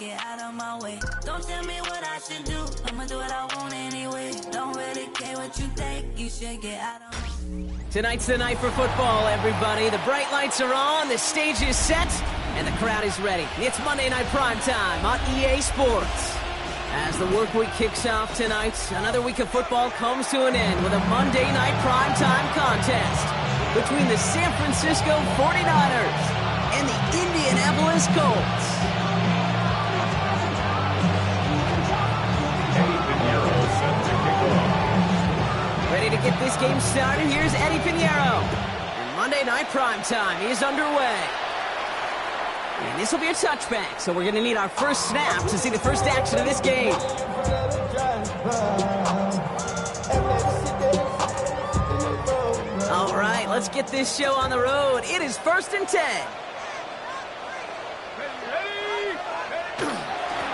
get out of my way. Don't tell me what I should do, I'ma do what I want anyway. Don't really care what you think, you should get out of my way. Tonight's the night for football, everybody. The bright lights are on, the stage is set, and the crowd is ready. It's Monday Night Primetime on EA Sports. As the work week kicks off tonight, another week of football comes to an end with a Monday Night Primetime contest between the San Francisco 49ers and the Indianapolis Colts. Ready to get this game started? Here's Eddie Pinheiro. And Monday Night Primetime is underway. And this will be a touchback, so we're going to need our first snap to see the first action of this game. All right, let's get this show on the road. It is 1st and 10.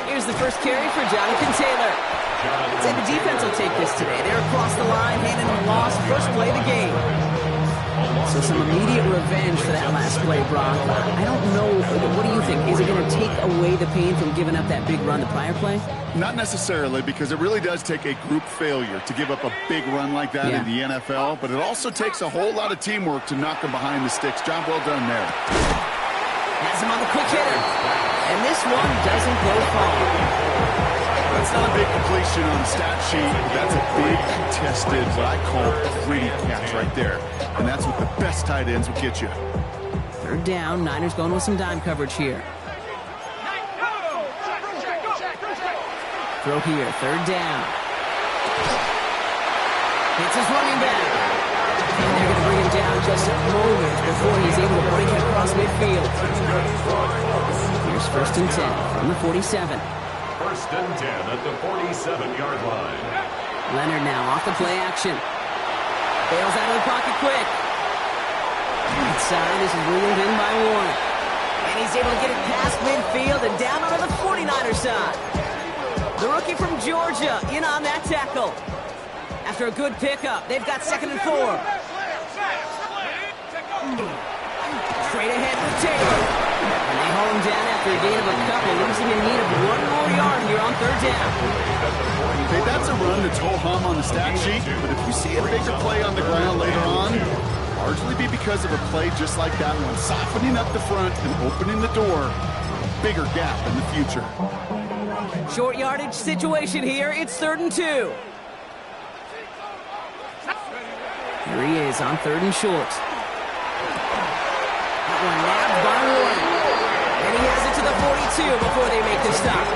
Here's the first carry for Jonathan Taylor. I'd say the defense will take this today. They're across the line, handing them a loss, first play of the game. So some immediate revenge for that last play, Brock. I don't know. What do you think? Is it going to take away the pain from giving up that big run the prior play? Not necessarily, because it really does take a group failure to give up a big run like that in the NFL, but it also takes a whole lot of teamwork to knock them behind the sticks. Job well done there. Has him on the quick hitter. And this one doesn't go far. That's not a big completion on the stat sheet, but that's a big contested, what I call gritty catch right there. And that's what the best tight ends will get you. Third down, Niners going with some dime coverage here. Throw here, third down. It's his running back. And they're going to bring him down just a moment before he's able to break it across midfield. Here's 1st and 10 from the 47. 1st and 10 at the 47-yard line. Leonard now off the play action. Bails out of the pocket quick. Inside, this is reeled in by Warren. And he's able to get it past midfield and down onto the 49er side. The rookie from Georgia in on that tackle. After a good pickup, they've got 2nd and 4. Straight ahead with Taylor. And they haul him down after a gain of a couple, losing in need of 1 more yard here on 3rd down. Hey, that's a run that's ho-hum on the stat sheet, but if you see a bigger play on the ground later on, largely be because of a play just like that one, softening up the front and opening the door, bigger gap in the future. Short yardage situation here. It's 3rd and 2. Here he is on 3rd and short. That one nabbed by Warren. And he has it to the 42 before they make the stop.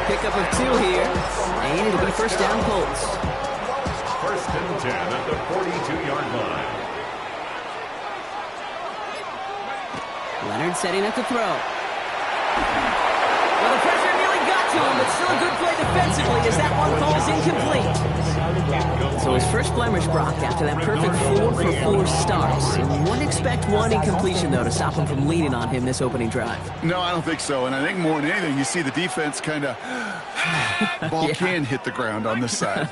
Pickup of 2 here. And it'll be 1st down Colts. 1st and 10 at the 42-yard line. Leonard setting up to throw. Well, the pressure nearly got to him, but still a good play defensively as that one falls incomplete. So his first blemish, Brock, after that perfect 4-for-4 starts. And wouldn't expect one incompletion, though, to stop him from leaning on him this opening drive. No, I don't think so. And I think more than anything, you see the defense kind of... ball can hit the ground on this side.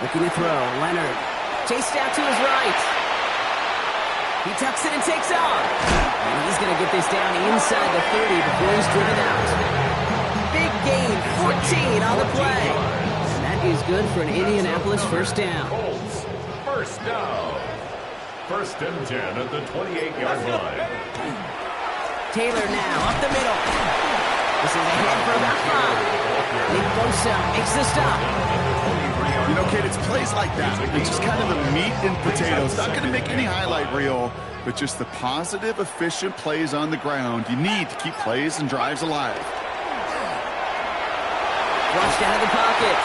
Looking to throw. Leonard chased out to his right. He tucks it and takes off. And he's going to get this down inside the 30 before he's driven out. Big gain, 14 on the play. And that is good for an Indianapolis 1st down. Colts, 1st down. 1st and 10 at the 28-yard line. Taylor now up the middle. This is ahead for about 5. Nick Bosa makes the stop. You know, kid, it's plays like that. It's just kind of the meat and potatoes. Not going to make any highlight reel, but just the positive, efficient plays on the ground. You need to keep plays and drives alive. Flushed out of the pocket.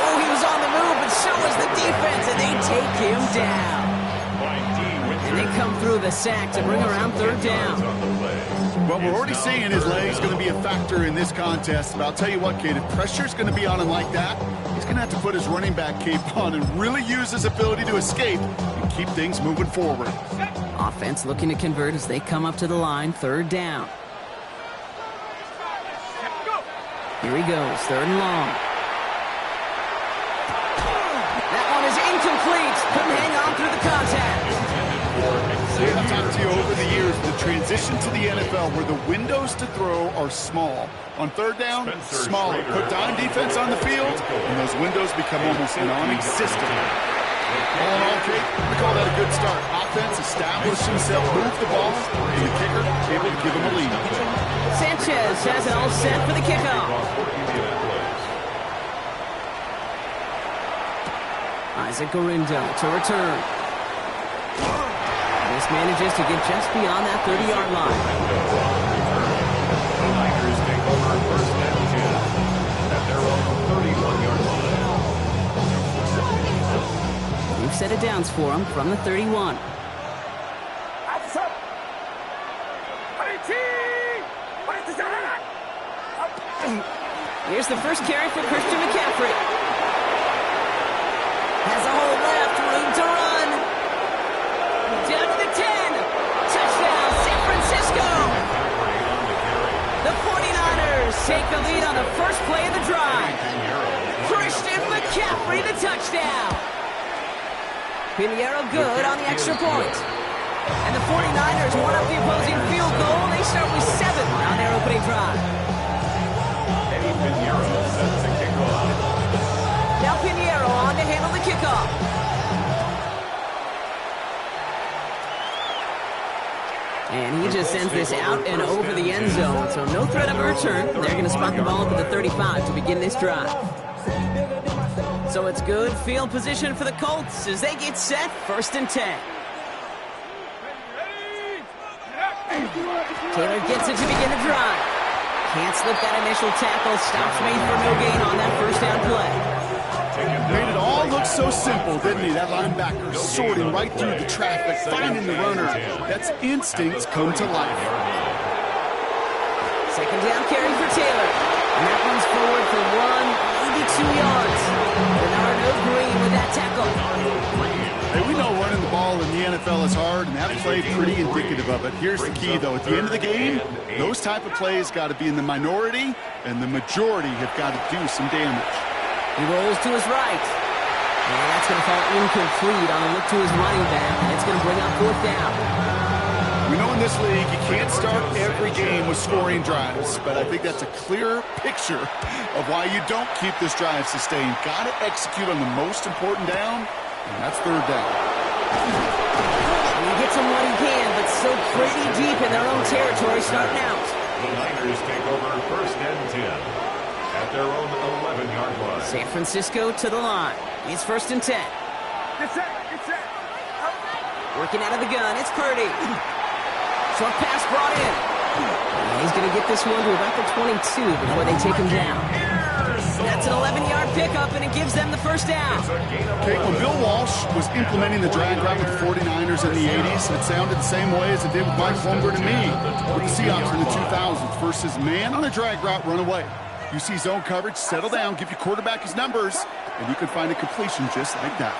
Oh, he was on the move, but so was the defense, and they take him down. And they come through the sack to bring around 3rd down. Well, we're already seeing his leg's going to be a factor in this contest. But I'll tell you what, kid, if pressure's going to be on him like that, he's going to have to put his running back cape on and really use his ability to escape and keep things moving forward. Offense looking to convert as they come up to the line, 3rd down. Here he goes, 3rd and long. That one is incomplete. incomplete. Couldn't hang on through the contact. I've talked to you over the years, the transition to the NFL where the windows to throw are small. On third down, smaller. Put dime defense on the field, and those windows become almost non-existent. All in all, Kate, we call that a good start. Offense established himself, moved the ball, and the kicker able to give him a lead. Sanchez has it all set for the kickoff. Isaac Gorindo to return. This manages to get just beyond that 30-yard line. The Niners take over first and 10 at their own 31-yard line. We've set it downs for him from the 31. Here's the first carry for Christian McCaffrey. Has a hole left, room to run. Down to the 10. Touchdown, San Francisco. The 49ers take the lead on the first play of the drive. Christian McCaffrey, the touchdown. Pinheiro good on the extra point. And the 49ers won up the opposing field goal. They start with 7 on their opening drive. Eddie Pinheiro sets the kickoff. Now Pinheiro on to handle the kickoff. And he just sends this out and over the end zone. So no threat of a return. They're going to spot the ball up at the 35 to begin this drive. So it's good field position for the Colts as they get set, first and 10. Taylor gets it to begin the drive. Can't slip that initial tackle. Stops made for no gain on that first down play. Made it all look so simple, didn't he? That linebacker sorting right through the traffic, finding the runner. That's instincts come to life. Second down carry for Taylor. And that one's forward for 182 yards. Bernardo Green with that tackle. Hey, we know running the ball in the NFL is hard, and that play pretty indicative of it. Here's the key, though. At the end of the game, those type of plays got to be in the minority, and the majority have got to do some damage. He rolls to his right. And that's going to fall incomplete on a look to his running back, and it's going to bring up fourth down. We know in this league you can't start every game with scoring drives, but I think that's a clear picture of why you don't keep this drive sustained. Got to execute on the most important down, and that's third down. And he gets him what he can, but still pretty deep in their own territory starting out. The Niners take over first and 10 at their own 11-yard line. San Francisco to the line. It's first and 10. Get set. Working out of the gun, it's Purdy. Short pass brought in. And he's going to get this one to about the 22 before they take him down. That's an 11-yard pickup, and it gives them the first down. Okay, when Bill Walsh was implementing the drag route with the 49ers in the 80s, it sounded the same way as it did with Mike Holmgren and me with the Seahawks in the 2000s versus man on a drag route, run away. You see zone coverage, settle down, give your quarterback his numbers, and you can find a completion just like that.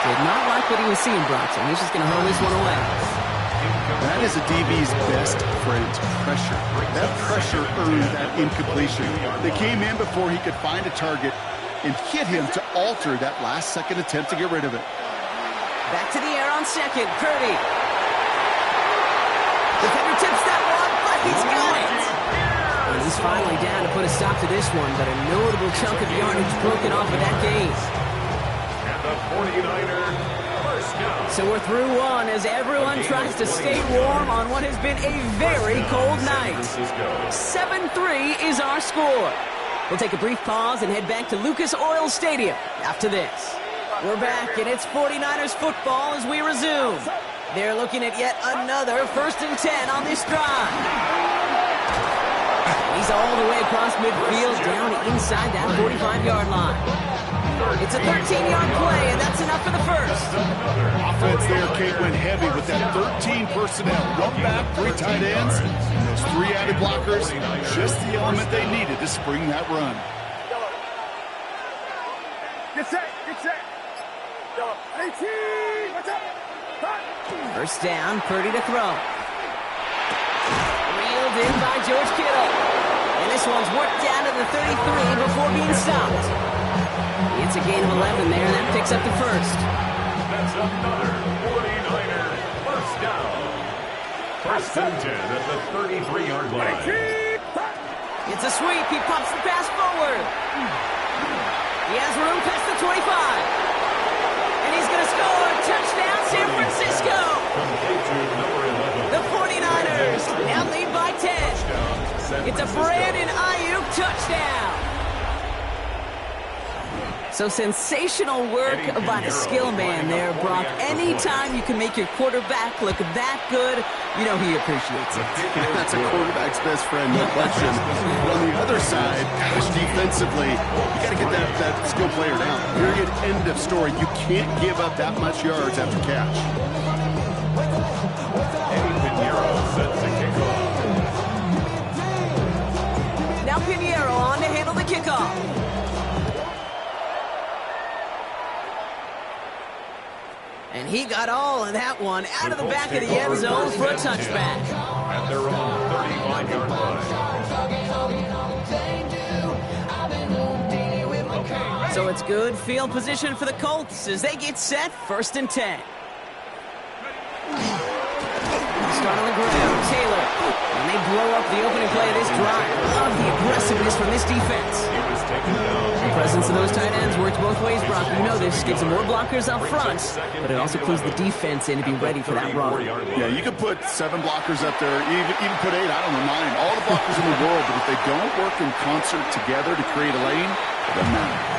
Did not like what he was seeing, Bronson. He's just going to hurl this one away. That is a DB's best friend, pressure. That pressure earned that incompletion. They came in before he could find a target and hit him to alter that last-second attempt to get rid of it. Back to the air on second. Purdy. Defender tips that one, but he's got it. And he's finally down to put a stop to this one, but a notable chunk of yardage broken off of that gain. The 49ers first down. So we're through one as everyone tries to stay warm on what has been a very cold night. 7-3 is our score. We'll take a brief pause and head back to Lucas Oil Stadium after this. We're back, and it's 49ers football as we resume. They're looking at yet another first and 10 on this drive. He's all the way across midfield down inside that 45-yard line. It's a 13-yard play, and that's enough for the first. Offense there, Kate, went heavy with that 13 personnel. One back, 3 tight ends, and those 3 added blockers. Just the element they needed to spring that run. Get set. 18. Watch out. First down, Purdy to throw. Reeled in by George Kittle. And this one's worked down to the 33 before being stopped. It's a gain of 11 there, and that picks up the first. That's another 49er first down. First and 10 at the 33-yard line. It's a sweep. He pumps the pass forward. He has room past the 25. And he's going to score. Touchdown, San Francisco. The 49ers now lead by 10. It's a Brandon Ayuk touchdown. So sensational work by the skill man there, Brock. Anytime you can make your quarterback look that good, you know he appreciates it. That's a quarterback's best friend, no question. But on the other side, gosh, defensively, you got to get that skill player down. Period, end of story. You can't give up that much yards after catch. Pinheiro set to kick off. Now Pinheiro on to handle the kickoff. And he got all of that one out of the back of the end zone for a touchback. At their own 35-yard line. So it's good field position for the Colts as they get set, 1st and 10. Start on the ground, Taylor. And they blow up the opening play of this drive. Love the aggressiveness from this defense. The presence of those tight ends works both ways, Brock. You know this. Gives them more blockers up front, but it also clues the defense in to be ready for that run. Yeah, you could put 7 blockers up there, even put 8. I don't mind. All the blockers in the world, but if they don't work in concert together to create a lane, it doesn't matter.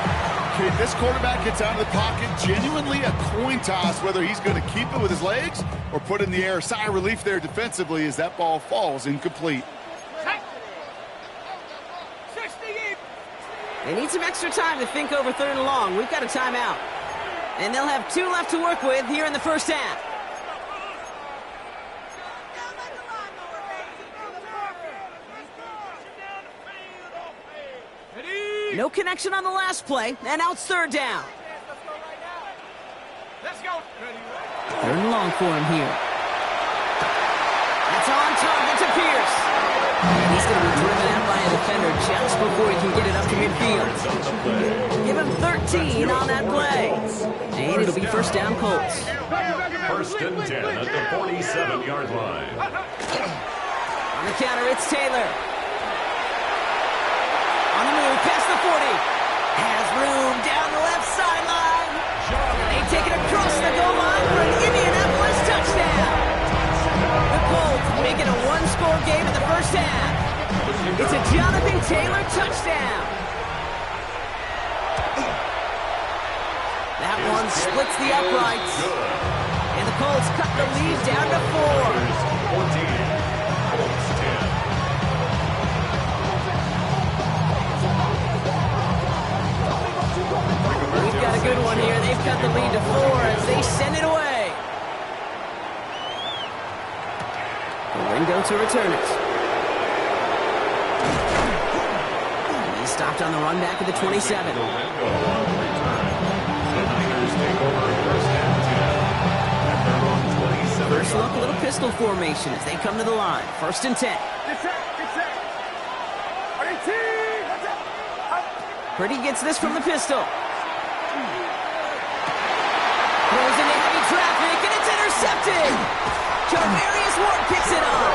Okay, this quarterback gets out of the pocket, genuinely a coin toss whether he's going to keep it with his legs or put it in the air. Sigh of relief there defensively as that ball falls incomplete. They need some extra time to think over 3rd and long. We've got a timeout. And they'll have 2 left to work with here in the first half. No connection on the last play, and now it's 3rd down. Let's go. 3rd and long for him here. That's on target to Pierce. And he's going to be driven out by a defender just before he can get it up to midfield. Give him 13 on that play. And it'll be 1st down Colts. 1st and 10 at the 47-yard line. On the counter, it's Taylor. On the move, past the 40. Has room down the left sideline. And they take it across the goal line for an Indianapolis touchdown. The Colts make it a 1-score game in the first half. It's a Jonathan Taylor touchdown. That one splits the uprights. And the Colts cut the lead down to 4. 14. Colts 10. We've got a good one here. They've cut the lead to 4 as they send it away. Ringo to return it. He's stopped on the run back at the 27. First look, a little pistol formation as they come to the line. 1st and 10. Get set. Purdy gets this from the pistol. Throws into heavy traffic, and it's intercepted. Javarius Ward picks it up.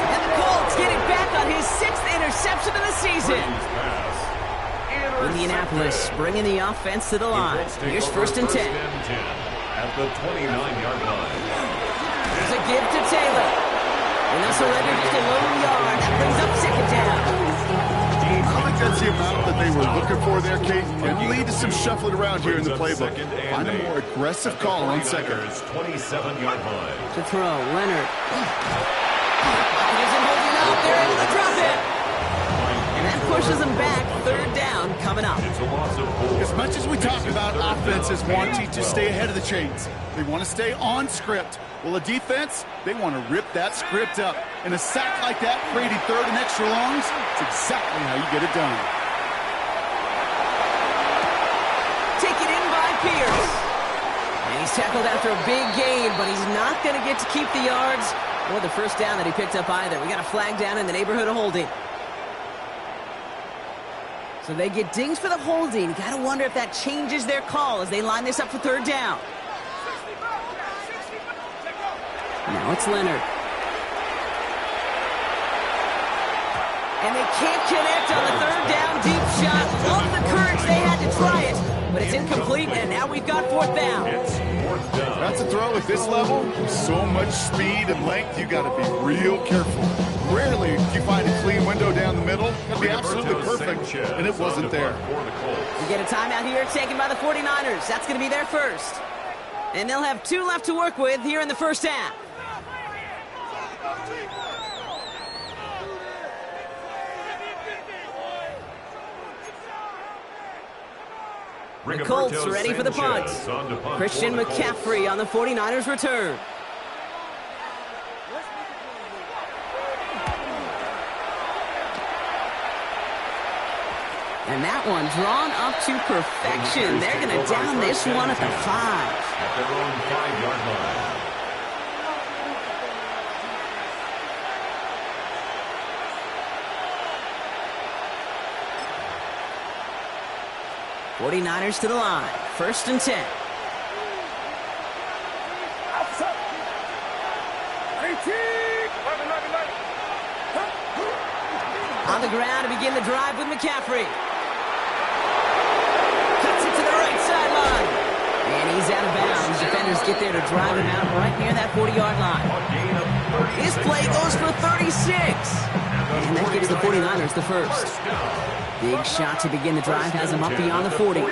And the Colts get it back on his 6th interception of the season. Indianapolis bringing the offense to the line. Here's 1st and 10. At the 29-yard line. There's a give to Taylor. And they'll surrender just a lone yard. That brings up 2nd down. I think that's the amount that they were looking for there, Kate. And lead to some shuffling around here in the playbook. Find a more aggressive call on 2nd. 27-yard line. To throw, Leonard. He isn't holding up. They're able to drop it. And that pushes them back. 3rd down coming up. It's a loss of 4. As much as we talk about offenses wanting to stay ahead of the chains, they want to stay on script. Well, a defense, they want to rip that script up. And a sack like that, creating 3rd and extra longs, it's exactly how you get it done. Taken in by Pierce. And he's tackled after a big gain, but he's not going to get to keep the yards or the 1st down that he picked up either. We got a flag down in the neighborhood of holding. So they get dinged for the holding. Got to wonder if that changes their call as they line this up for third down. Now it's Leonard. And they can't connect on the third down deep shot. Love the courage they had to try it, but it's incomplete, and now we've got fourth down. It's fourth down. That's a throw at this level. With so much speed and length, you got to be real careful. Rarely do you find a clean window down the middle. That'd be absolutely perfect, and it wasn't there. We get a timeout here taken by the 49ers. That's going to be their first. And they'll have 2 left to work with here in the first half. The Colts ready for the punt. Christian McCaffrey on the 49ers return. And that one drawn up to perfection. They're going to down this one at the 5. At their own 5-yard line. '49ers to the line. First and 10. On the ground to begin the drive with McCaffrey. Cuts it to the right sideline. And he's out of bounds. Defenders get there to drive him out right near that 40-yard line. His play goes for 36. And that gives the 49ers the first. Big shot to begin the drive has him up beyond the 40.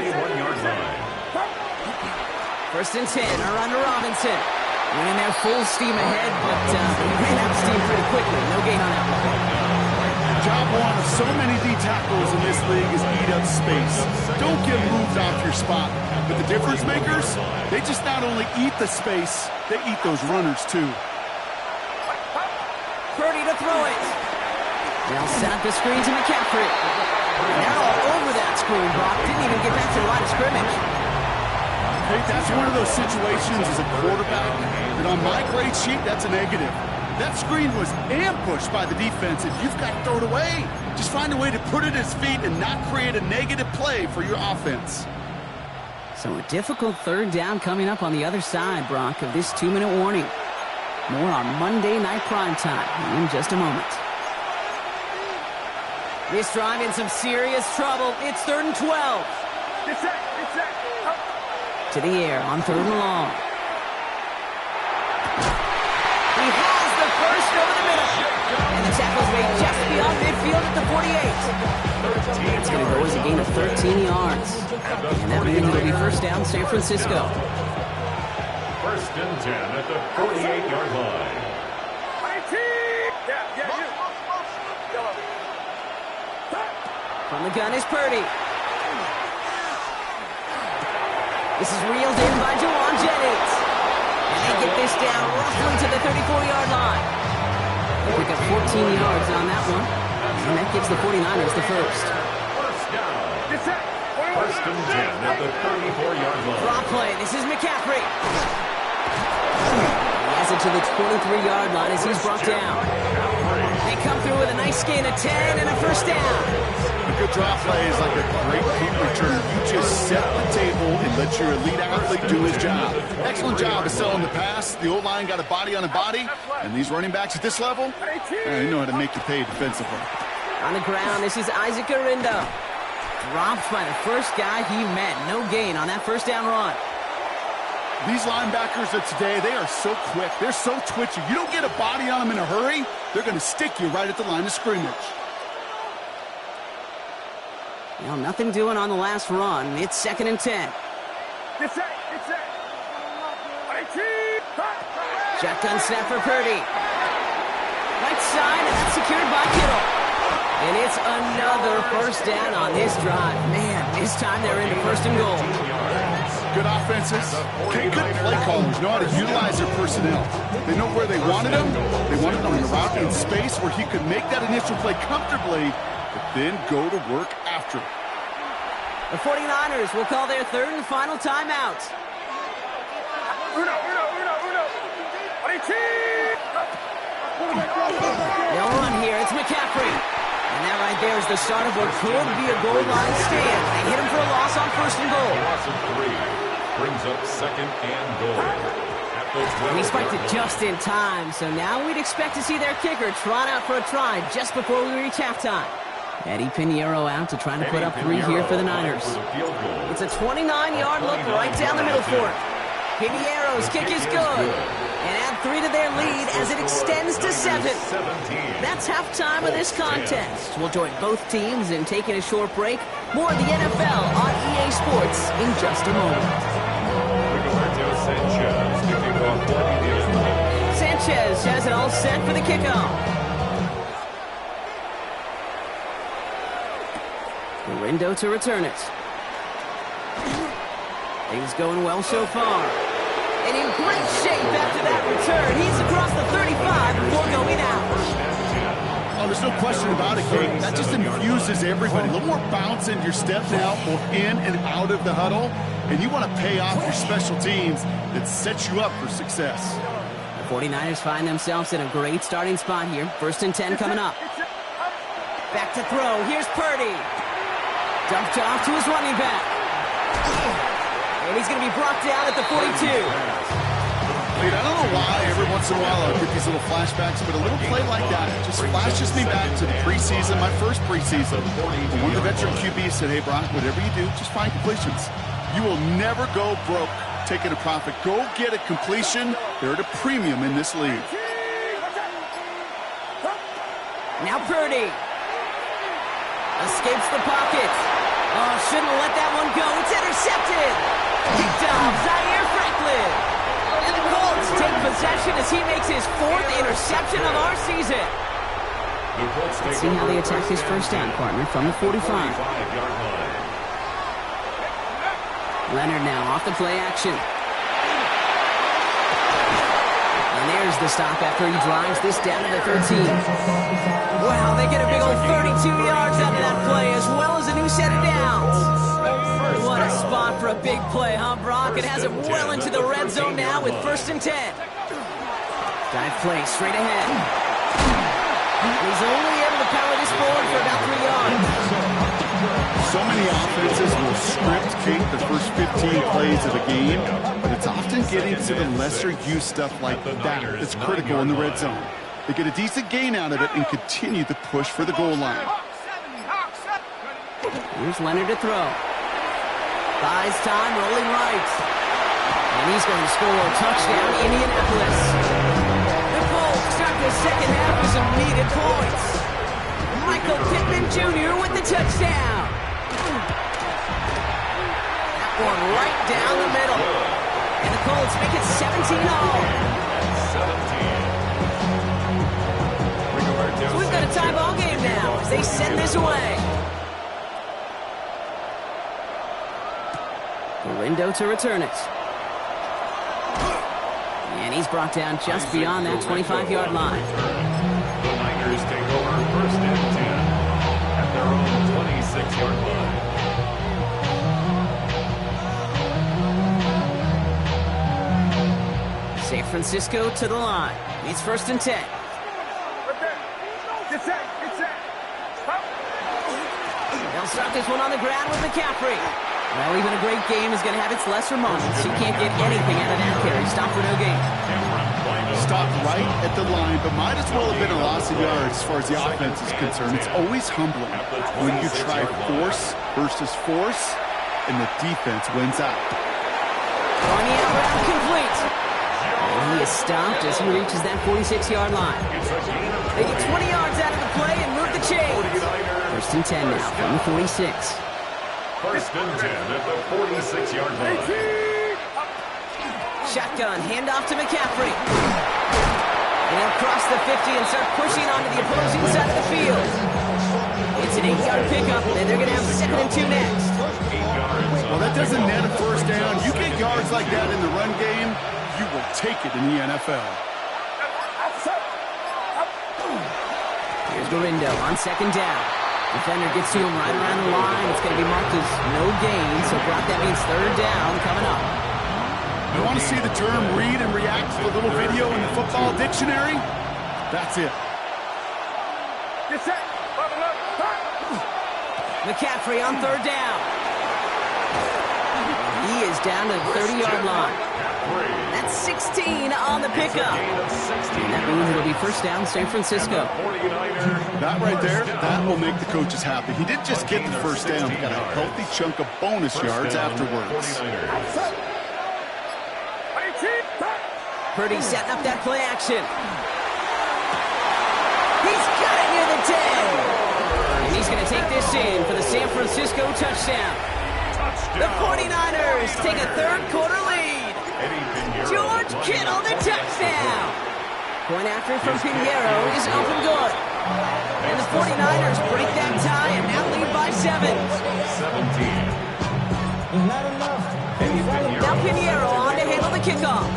First and 10, a run to Robinson. Running there full steam ahead, but he ran out of steam pretty quickly. No gain on that one. Job one of so many D tackles in this league is eat up space. Don't get moved off your spot. But the difference makers, they just not only eat the space, they eat those runners too. Purdy to throw it. They'll set up the screen to McCaffrey. Now all over that screen, Brock. Didn't even get back to the line of scrimmage. Hey, that's one of those situations as a quarterback that on my grade sheet, that's a negative. That screen was ambushed by the defense, and you've got to throw it away. Just find a way to put it at his feet and not create a negative play for your offense. So a difficult third down coming up on the other side, Brock, of this 2-minute warning. More on Monday Night Primetime in just a moment. This drive in some serious trouble. It's 3rd and 12. To the air on 3rd and long. He has the first over the middle. And the tackle's made just beyond midfield at the 48. It's going to go as a gain of 13 yards. And that means it'll be first down San Francisco. First and 10 at the 48-yard line. From the gun is Purdy. This is reeled in by Juwan Jennings. And they get this down roughly to the 34-yard line. They pick up 14 yards on that one. And that gives the 49ers the first. First down. First and 10 at the 34-yard line. Draw play. This is McCaffrey. He has it to the 23-yard line as he's brought down. They come through with a nice gain of 10 and a first down. A good draw play is like a great punt return. You just set the table and let your elite athlete do his job. Excellent job of selling the pass. The O-line got a body on a body. And these running backs at this level, they know how to make you pay defensively. On the ground, this is Isaac Arindo. Dropped by the first guy he met. No gain on that first down run. These linebackers of today, they are so quick. They're so twitchy. You don't get a body on them in a hurry, they're going to stick you right at the line of scrimmage. Well, nothing doing on the last run. It's 2nd and 10. Shotgun snap for Purdy. Right side, and that's secured by Kittle. And it's another first down on this drive. Man, this time they're into 1st and goal. Good offenses. Good play callers know how to utilize their personnel. They know where they wanted him. They wanted him on the route in space where he could make that initial play comfortably, but then go to work after. The 49ers will call their 3rd and final timeout. They'll run here. It's McCaffrey. And that right right there is the start of what could be a goal line stand. They hit him for a loss on 1st and goal. Loss of 3 brings up 2nd and goal. And he spiked it just in time, so now we'd expect to see their kicker trot out for a try just before we reach halftime. Eddie Pinheiro out to try to put up 3 here for the Niners. It's a 29-yard look right down the middle for it. Pinheiro's kick is good. And add 3 to their lead as it extends to 7. That's halftime of this contest. We'll join both teams in taking a short break. More of the NFL on EA Sports in just a moment. Sanchez has it all set for the kickoff. Galindo to return it. Things going well so far. And in great shape after that return. He's across the 35 before going out. Oh, there's no question about it, Kate. That just infuses everybody. A little more bounce in your step now, both in and out of the huddle. And you want to pay off your special teams that sets you up for success. The 49ers find themselves in a great starting spot here. 1st and 10 coming up. Back to throw. Here's Purdy. Dumped off to his running back. And he's going to be brought down at the 42. Wait, I don't know why every once in a while I'll get these little flashbacks, but a little play like that just flashes me back to the preseason, my first preseason. And one of the veteran QBs said, hey, Brock, whatever you do, just find completions. You will never go broke taking a profit. Go get a completion. They're at a premium in this league. Now Purdy. Escapes the pocket. Oh, shouldn't have let that one go. It's intercepted. Picked off Zaire Franklin. And the Colts take possession as he makes his 4th interception of our season. Let's see how they attack his first down, partner, from the 45. Leonard now off the play action. And there's the stop after he drives this down to the 13. Wow, they get a big old 32 yards out of that play, as well as a new set of downs. What a spot for a big play, huh, Brock? It has him well into the red zone now with 1st and 10. Dive play straight ahead. He's only able to power this forward for about 3 yards. So many offenses will script, Kate, the first 15 plays of a game, but it's often getting to the lesser-used stuff like that that's critical in the red zone. They get a decent gain out of it and continue the push for the goal line. Here's Leonard to throw. Buys time, rolling right. And he's going to score a touchdown, Indianapolis. The Colts start the second half with some needed points. Michael Pittman Jr. with the touchdown. That one right down the middle. And the Colts make it 17-all. So we've got a tie ball game now as they send this away. Galindo to return it. And he's brought down just beyond that 25-yard line. The Niners take over 1st and 10 at their own 26-yard line. San Francisco to the line. It's 1st and 10. They'll start this one on the ground with McCaffrey. Well, even a great game is going to have its lesser moments. You can't get anything out of that carry. Stop for no gain. Stopped right at the line, but might as well have been a loss of yards as far as the offense is concerned. It's always humbling when you try force versus force, and the defense wins out. On the out route, complete. And he is stopped as he reaches that 46-yard line. They get 20 yards out of the play and move the chains. 1st and 10 now from the 46. 1st and 10 at the 46-yard line. Shotgun, handoff to McCaffrey. And they'll cross the 50 and start pushing onto the opposing side of the field. It's an 8-yard pickup, and they're going to have 2nd and 2 next. Well, that doesn't net a first down. You get yards like that in the run game, you will take it in the NFL. Here's Galindo on 2nd down. Defender gets to him right around the line. It's going to be marked as no gain, so Brock, that means 3rd down coming up. You want to see the term read and react to the little video in the football dictionary? That's it. Get set. McCaffrey on third down. He is down to the 30-yard line. That's 16 on the pickup. And that means it'll be first down, San Francisco. That right there, that will make the coaches happy. He didn't just get the first down. He got a healthy chunk of bonus yards afterwards. Purdy setting up that play action. He's got it near the 10. And he's going to take this in for the San Francisco touchdown. The 49ers take a third-quarter lead. George Kittle, the touchdown. Point after from Pinheiro is up and good. And the 49ers break that tie and now lead by 7. 17. Now Pinheiro on to handle the kickoff.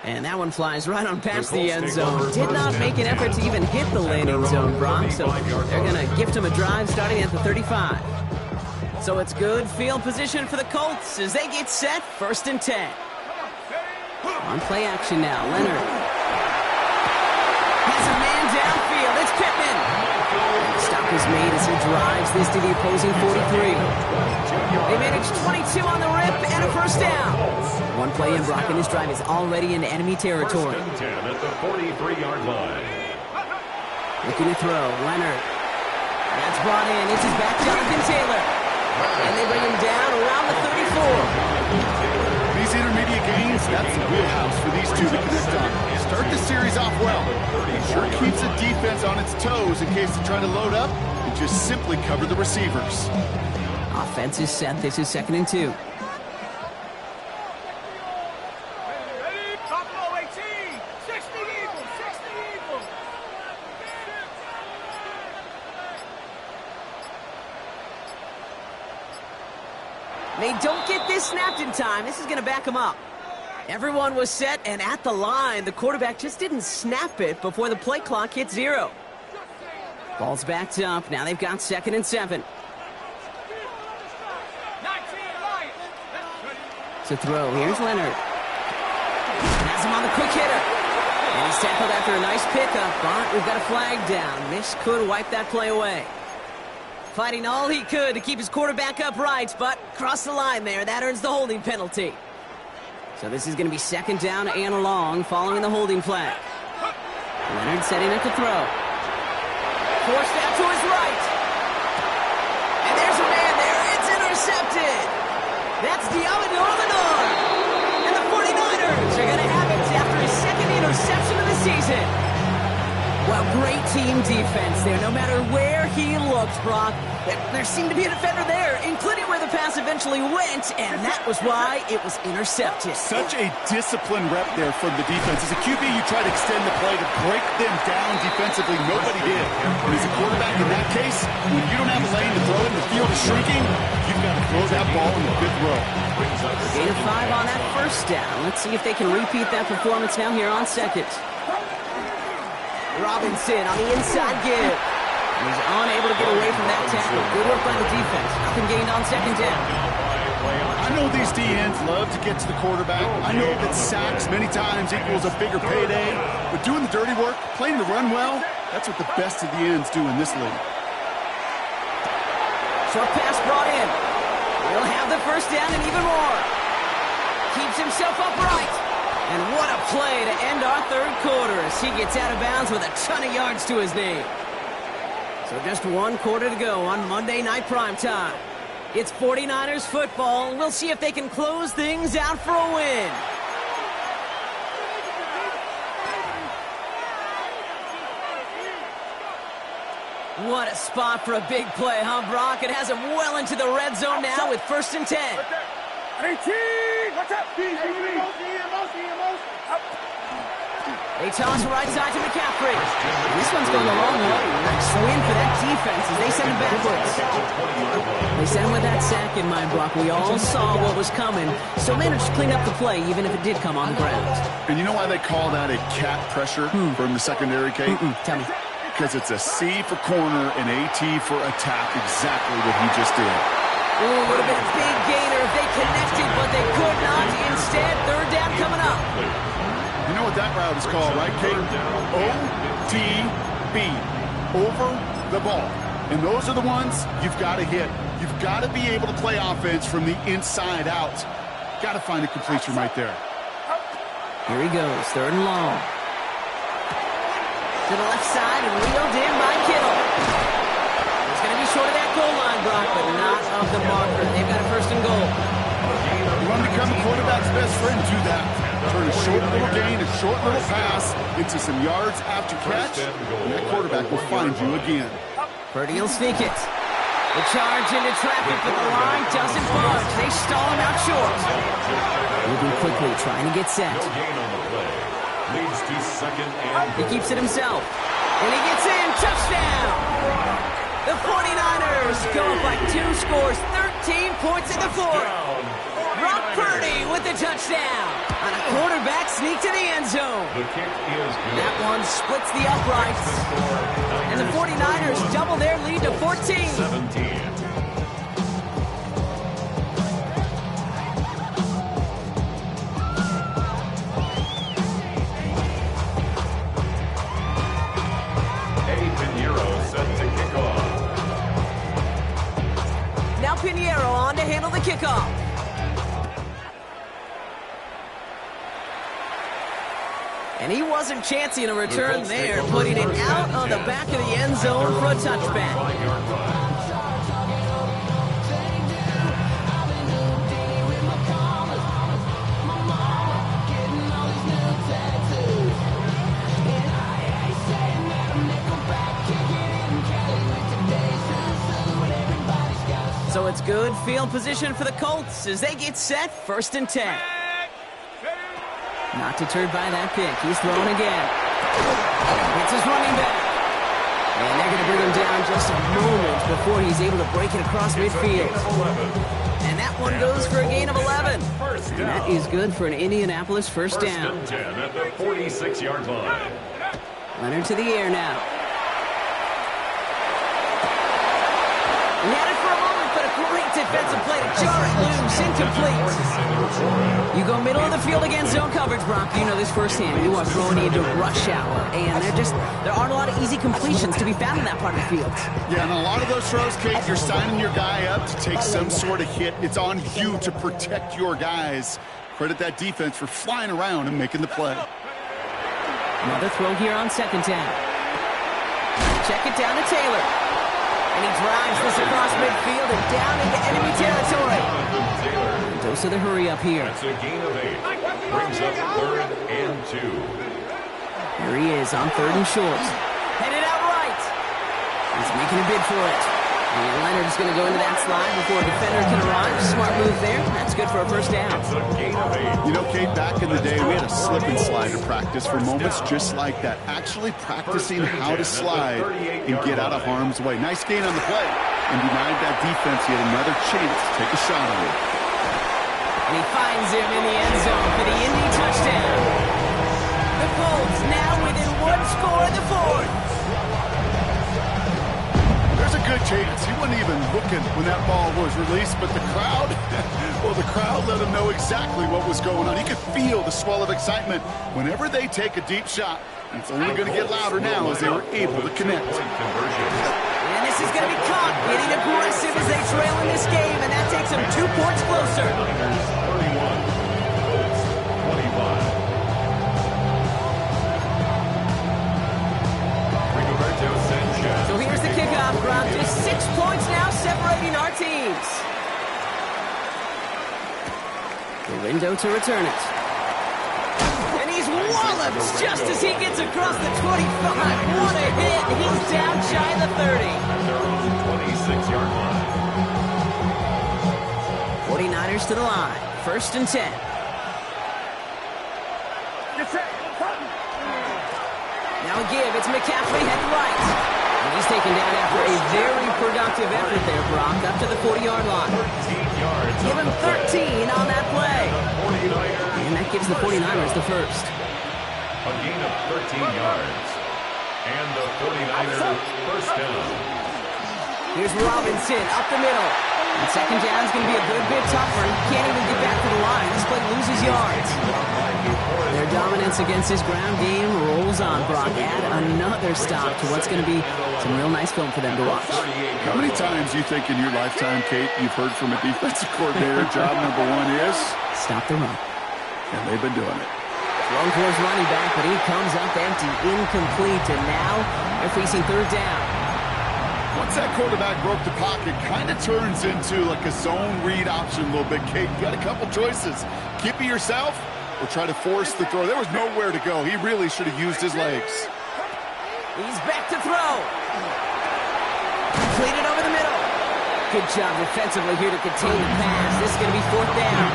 And that one flies right on past the end zone. Did not make an effort to even hit the landing zone, Brock. So they're going to gift him a drive starting at the 35. So it's good field position for the Colts as they get set, 1st and 10. On play action now, Leonard. Has a man downfield, it's Pittman. And the stop is made as he drives this to the opposing 43. They manage 22 on the rip and a first down. One play in, Brock, and this drive is already in enemy territory. 1st and 10 at the 43-yard line. Looking to throw, Leonard. That's brought in, it's his back, Jonathan Taylor. And they bring him down around the 34. These intermediate gains, that's the wheelhouse for these two to connect on. Start the series off well. Sure keeps the defense on its toes in case they're trying to load up and just simply cover the receivers. Offense is set. This is 2nd and 2. They don't get this snapped in time. This is going to back them up. Everyone was set and at the line. The quarterback just didn't snap it before the play clock hit 0. Ball's backed up. Now they've got 2nd and 7. To throw. Here's Leonard. Has him on the quick hitter. And he's tackled after a nice pickup, but we've got a flag down. This could wipe that play away. Fighting all he could to keep his quarterback upright, but crossed the line there. That earns the holding penalty. So this is going to be 2nd down and long following the holding flag. Leonard setting up to throw. Forced out to his right. And there's a man there. It's intercepted. That's Diamador Lenore. And the 49ers are going to have it after his 2nd interception of the season. Well, great team defense there. No matter where he looked, Brock, there seemed to be a defender there, including where the pass eventually went, and that was why it was intercepted. Such a disciplined rep there from the defense. As a QB, you try to extend the play to break them down defensively. Nobody did. And as a quarterback in that case, when you don't have a lane to throw in, the field is shrinking, you've got to throw that ball in the 5th row. Gain of 5 on that first down. Let's see if they can repeat that performance now here on 2nd. Robinson on the inside give. He's unable to get away from that tackle. Good work by the defense. Nothing gained on 2nd down. I know these D-ends love to get to the quarterback. I know that sacks many times equals a bigger payday. But doing the dirty work, playing the run well, that's what the best of the ends do in this league. Short pass brought in. He'll have the first down and even more. Keeps himself upright. And what a play to end our 3rd quarter as he gets out of bounds with a ton of yards to his name. So just 1 quarter to go on Monday Night Primetime. It's 49ers football. We'll see if they can close things out for a win. What a spot for a big play, huh, Brock? It has him well into the red zone now with 1st and 10. 18! What's up? They toss right side to McCaffrey. This one's going the wrong way. Nice win for that defense as they send him backwards. They sent him with that sack in mind, Brock. We all saw what was coming, so managed to clean up the play even if it did come on the ground. And you know why they call that a cat pressure from the secondary, Kate? Tell me. Because it's a C for corner and AT for attack, exactly what he just did. Ooh, would have been a big gainer if they connected, but they could not. Instead, 3rd down coming up. You know what what that route is called, right, Kate? OTB, over the ball. And those are the ones you've got to hit. You've got to be able to play offense from the inside out. Got to find a completion right there. Here he goes, 3rd and long. To the left side and reeled in by Kittle. He's going to be short of that goal line, Brock, but not of the marker. They've got a 1st and goal. You want to become a quarterback's best friend, do that. Turn a short little gain, a short little pass into some yards after catch, and that quarterback will find you again. Purdy will sneak it. The charge into traffic, but the line doesn't budge. They stall him out short. Moving quickly, trying to get set. No gain on the play. Leads to 2nd and... He keeps it himself. And he gets in. Touchdown! The 49ers go up by 2 scores, 13 points in the 4th. Brock Purdy with the touchdown. On a quarterback sneak to the end zone. The kick is good. That one splits the uprights. And the 49ers double their lead to 14. 17. Now Pinheiro on to handle the kickoff. And he wasn't chancing a return there, putting it out on the back of the end zone for a touchback. So it's good field position for the Colts as they get set, 1st and 10. Not deterred by that pick. He's throwing again. It's his running back. And they're going to bring him down just a moment before he's able to break it across midfield. And that one goes for a gain of 11. And that is good for an Indianapolis 1st down. 1st and 10 at the 46-yard line. Leonard to the air now. He had it for a moment, but a great defensive play to jar it loose, incomplete. You go middle of the field against zone coverage, Brock. You know this firsthand. You are throwing into rush hour, and there aren't a lot of easy completions to be found in that part of the field. Yeah, and a lot of those throws, Kate, you're signing your guy up to take some sort of hit. It's on you to protect your guys. Credit that defense for flying around and making the play. Another throw here on 2nd down. Check it down to Taylor. And he drives this across midfield and down into enemy territory. Dose of the hurry up here. That's a gain of 8. Brings up 3rd and 2. Here he is on 3rd and short. Headed out right. He's making a bid for it. And Leonard's going to go into that slide before a defender can arrive. Smart move there. That's good for a 1st down. It's a gain of 8. You know, Kate, back in the day, we had a slip and slide to practice for moments just like that. Actually practicing how to slide and get out of harm's way. Nice gain on the play. And denied that defense yet another chance to take a shot on him. And he finds him in the end zone for the Indy touchdown. The Colts now within 1 score in the 4th. There's a good chance. He wasn't even looking when that ball was released, but the crowd, well, the crowd let him know exactly what was going on. He could feel the swell of excitement whenever they take a deep shot. And it's only going to get louder now as they were able to connect. And this is going to be caught, getting aggressive as they trail in this game, and that takes them 2 points closer. 31, Colts 25. So here's the kickoff, Brock. Just 6 points now separating our teams. The window to return it. And he's walloped just as he gets across the 25. What a hit. He's down shy of the 30. They're on the 26-yard line. 49ers to the line. 1st and 10. Now a give. It's McCaffrey heading right. And he's taken down after a very productive effort there, Brock, up to the 40-yard line. 13 yards. Give him 13 on that play. And that gives the 49ers the 1st. A gain of 13 yards. And the 49ers 1st down. Here's Robinson up the middle. And 2nd down is going to be a good bit tougher. He can't even get back to the line. This play loses yards. Their dominance against his ground game rolls on, Brock. Add another stop to what's going to be some real nice film for them to watch. How many times you think in your lifetime, Kate, you've heard from a defensive coordinator, job number one is? Stop the run. And they've been doing it. Thrown towards running back, but he comes up empty, incomplete, and now they're facing third down. Once that quarterback broke the pocket, kind of turns into like a zone read option a little bit, Kate. You got a couple choices. Keep it yourself or try to force the throw. There was nowhere to go. He really should have used his legs. He's back to throw. Completed over the middle. Good job defensively here to contain the pass. This is going to be fourth down.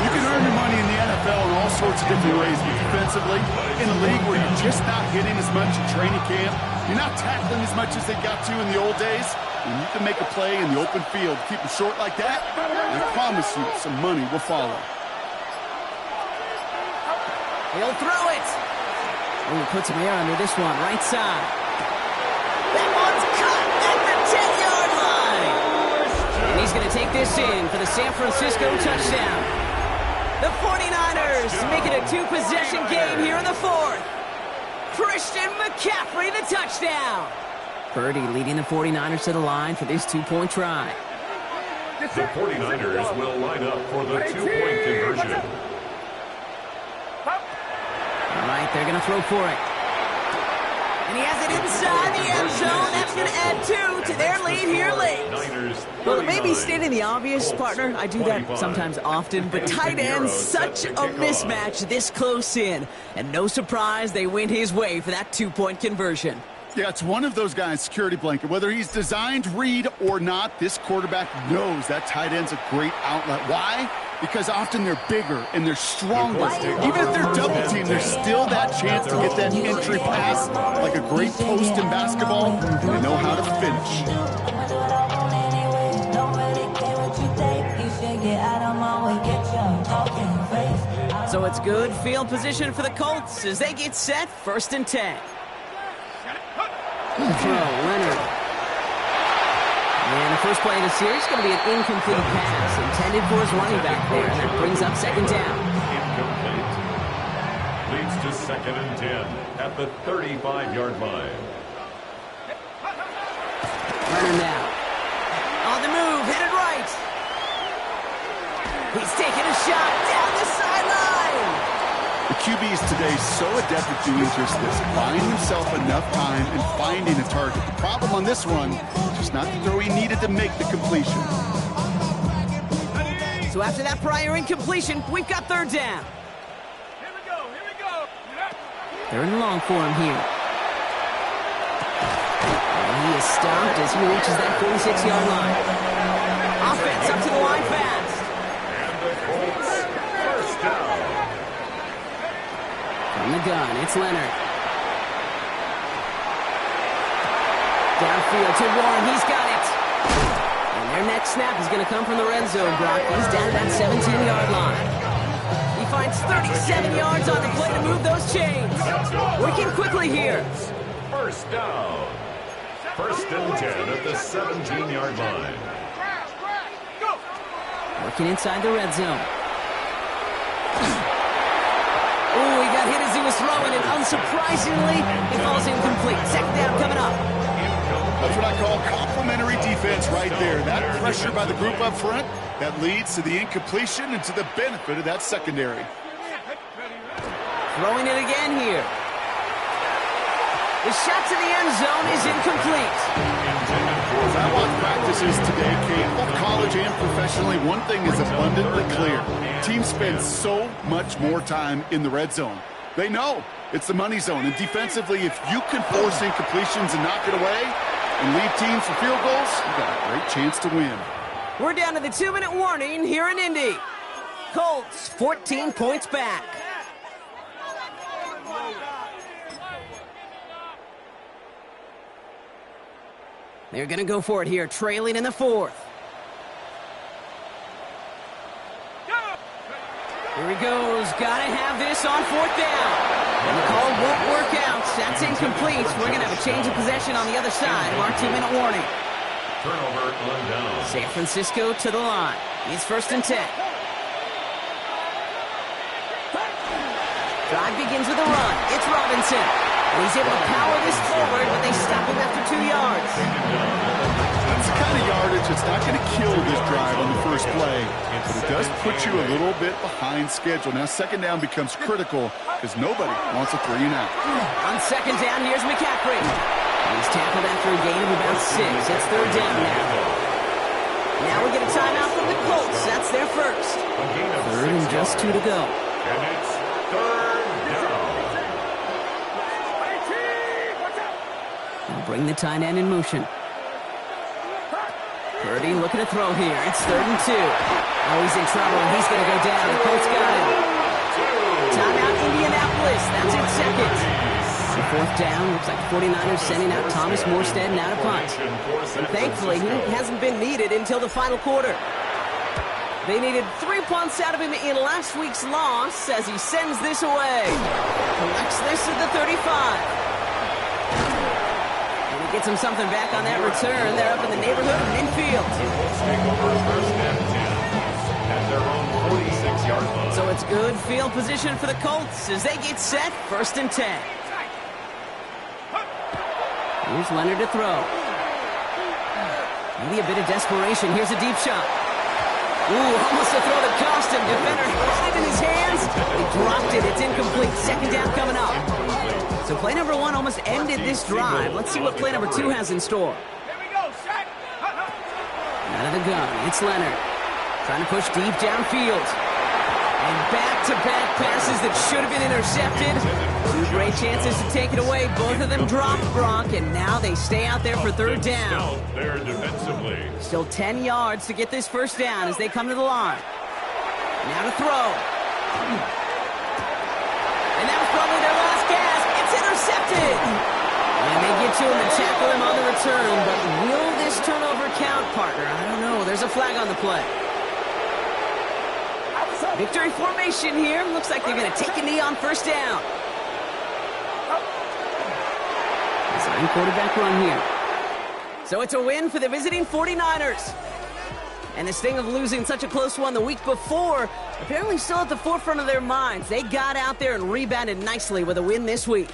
You can earn your money in the NFL in all sorts of different ways, but defensively, in a league where you're just not hitting as much in training camp, you're not tackling as much as they got to in the old days, and you can make a play in the open field, keep them short like that, I promise you some money will follow. He'll throw it. Ooh, put some air under this one, right side. That one's caught at the 10-yard line. And he's going to take this in for the San Francisco touchdown. The 49ers make it a two-possession game here in the fourth. Christian McCaffrey, the touchdown. Purdy leading the 49ers to the line for this two-point try. The 49ers will line up for the two-point conversion. All right, they're going to throw for it. And he has it inside the end zone. That's going to add two to their lead here late. Well, it may be stating the obvious, partner. I do that sometimes often, but tight end's such a mismatch this close in. And no surprise, they went his way for that two-point conversion. Yeah, it's one of those guys' security blanket. Whether he's designed read or not, this quarterback knows that tight end's a great outlet. Why? Because often they're bigger and they're stronger. Even if they're double teamed, there's still that chance to get that entry pass like a great post in basketball. They know how to finish. So it's good field position for the Colts as they get set, 1st and 10. Throw, Leonard. And the first play of the series is going to be an incomplete pass intended for his running back there, and that brings up 2nd down. Incomplete. Leads to 2nd and 10 at the 35-yard line. Leonard now. On the move, headed right. He's taking a shot down the sideline. The QBs today so adept at doing just this, buying himself enough time and finding a target. The problem on this one, just not the throw he needed to make the completion. So after that prior incompletion, we've got 3rd down. Here we go. They're in long for him here. And he is stopped as he reaches that 46-yard line. Offense up to the line fast. And the Colts, first down. From the gun, it's Leonard. Downfield to Warren, he's got it. And their next snap is going to come from the red zone, Brock. He's down to that 17-yard line. He finds 37 yards on the play to move those chains. Working quickly here. First down. 1st and 10 at the 17-yard line. Working inside the red zone. Oh, he got hit as he was throwing, and unsurprisingly, it falls incomplete. 2nd down coming up. That's what I call complimentary defense right there. That pressure by the group up front, that leads to the incompletion and to the benefit of that secondary. Throwing it again here. The shot to the end zone is incomplete. As I watch practices today, Kate, both college and professionally, one thing is abundantly clear. Teams spend so much more time in the red zone. They know it's the money zone. And defensively, if you can force incompletions and knock it away and lead teams for field goals, you've got a great chance to win. We're down to the 2-minute warning here in Indy. Colts 14 points back. They're going to go for it here, trailing in the 4th. Here he goes. Got to have this on 4th down. And the call won't work out. That's incomplete. We're going to have a change of possession on the other side of our 2-minute warning. Turnover on down. San Francisco to the line. It's 1st and 10. Drive begins with a run. It's Robinson. And he's able to power this forward, but they stop him after 2 yards. That's the kind of yardage that's not going to kill this drive on the first play, but it does put you a little bit behind schedule. Now second down becomes critical because nobody wants a 3-and-out. On second down, here's McCaffrey. He's tackled after a gain of about 6. It's third down now. Now we get a timeout from the Colts. That's their first. Third and just 2 to go. And it's third down. They'll bring the tight end in motion. Purdy looking to throw here. It's third and 2. Oh, he's in trouble. He's going to go down. The Colts got him. Timeout Indianapolis. That's its second. The fourth down. Looks like 49ers sending out Thomas Morstead now to punt. And thankfully, he hasn't been needed until the final quarter. They needed 3 punts out of him in last week's loss as he sends this away. Collects this at the 35. Gets him something back on that return. They're up in the neighborhood of midfield. Take over first and 10 at their own 46-yard line. So it's good field position for the Colts as they get set. First and 10. Here's Leonard to throw. Maybe a bit of desperation. Here's a deep shot. Ooh, almost a throw that cost him. Defender had it in his hands. He dropped it. It's incomplete. Second down coming up. So play number 1 almost ended this drive. Let's see what play number 2 has in store. Here we go, Shaq. Out of the gun, it's Leonard. Trying to push deep downfield. And back-to-back passes that should have been intercepted. 2 great chances to take it away. Both of them dropped, Gronk, and now they stay out there for third down. There defensively. Still 10 yards to get this first down as they come to the line. Now to throw. And that was probably their last gasp. It's intercepted. And they get to him and tackle him on the return. But will this turnover count, partner? I don't know. There's a flag on the play. Victory formation here. Looks like they're going to take a knee on first down. Design quarterback run here. So it's a win for the visiting 49ers. And the sting of losing such a close one the week before, apparently still at the forefront of their minds. They got out there and rebounded nicely with a win this week.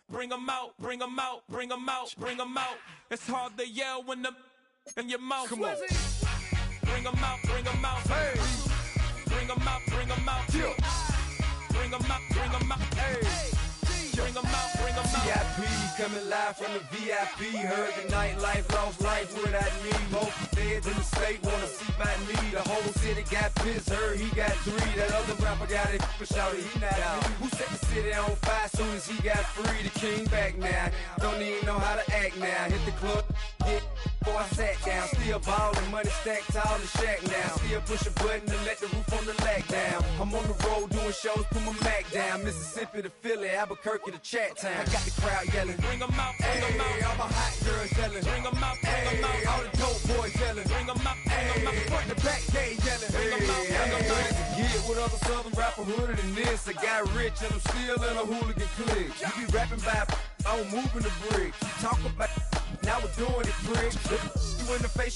Bring 'em out, bring 'em out, bring 'em out, bring 'em out. It's hard to yell when the in your mouth. Come on. Bring 'em out, bring 'em out. Hey. Bring 'em out, bring 'em out. Yeah. Bring 'em out, bring 'em out. Hey. Bring 'em out, bring 'em out. VIP coming live from the VIP. Heard the nightlife, lost life without me. Most feds in the state wanna see by me. The whole city got pissed, heard he got 3. That other rapper got it, but shouted he not out. Who set the city on fire soon as he got free? The king back now, don't even know how to act now. Hit the club, hit. Before I sat down, still ballin', money stacked tall in shack now. Still push a button to let the roof on the lag down. I'm on the road doing shows, put my Mac down. Mississippi to Philly, Albuquerque to Chat Town. I got the crowd yelling. Bring 'em out, bring 'em out. All my hot girls yelling. Bring 'em out, bring 'em out. All the dope boys yelling. Bring 'em out, bring 'em out. Front to back gate yelling. Bring 'em out, bring 'em out. Get with other southern rapper hooded than this. I got rich and I'm still in a hooligan clique. You be rapping by, I'm moving the bricks. Talk about, now we're doing it, prick. You in the face.